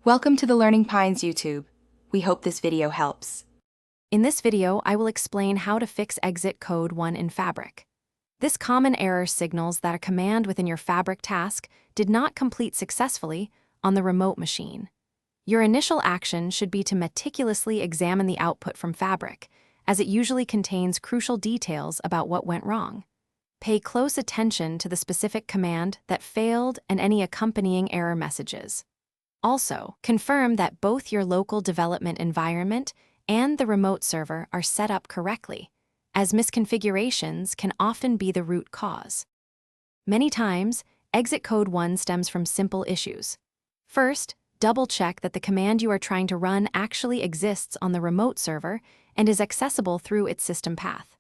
Welcome to the Learning Pines YouTube. We hope this video helps. In this video, I will explain how to fix exit code 1 in Fabric. This common error signals that a command within your Fabric task did not complete successfully on the remote machine. Your initial action should be to meticulously examine the output from Fabric, as it usually contains crucial details about what went wrong. Pay close attention to the specific command that failed and any accompanying error messages. Also, confirm that both your local development environment and the remote server are set up correctly, as misconfigurations can often be the root cause. Many times, exit code 1 stems from simple issues. First, double-check that the command you are trying to run actually exists on the remote server and is accessible through its system path.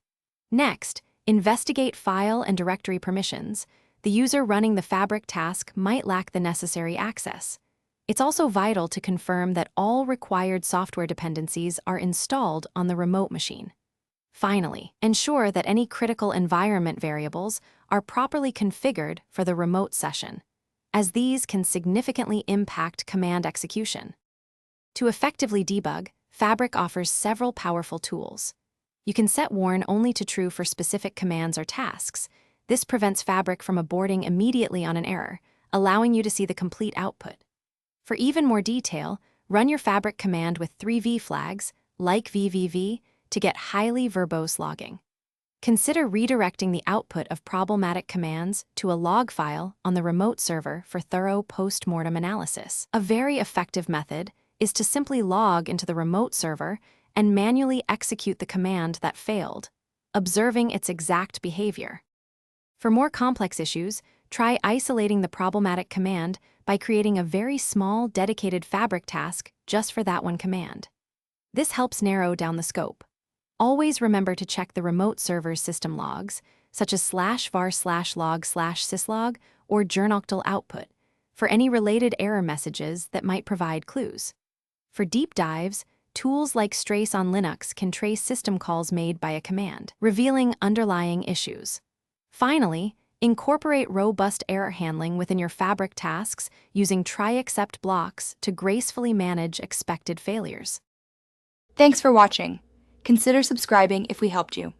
Next, investigate file and directory permissions. The user running the Fabric task might lack the necessary access. It's also vital to confirm that all required software dependencies are installed on the remote machine. Finally, ensure that any critical environment variables are properly configured for the remote session, as these can significantly impact command execution. To effectively debug, Fabric offers several powerful tools. You can set warn only to true for specific commands or tasks. This prevents Fabric from aborting immediately on an error, allowing you to see the complete output. For even more detail, run your Fabric command with 3V flags, like VVV, to get highly verbose logging. Consider redirecting the output of problematic commands to a log file on the remote server for thorough post-mortem analysis. A very effective method is to simply log into the remote server and manually execute the command that failed, observing its exact behavior. For more complex issues, try isolating the problematic command by creating a very small, dedicated Fabric task just for that one command. This helps narrow down the scope. Always remember to check the remote server's system logs, such as /var/log/syslog or journoctl output, for any related error messages that might provide clues. For deep dives, tools like Strace on Linux can trace system calls made by a command, revealing underlying issues. Finally, incorporate robust error handling within your Fabric tasks using try-except blocks to gracefully manage expected failures. Thanks for watching. Consider subscribing if we helped you.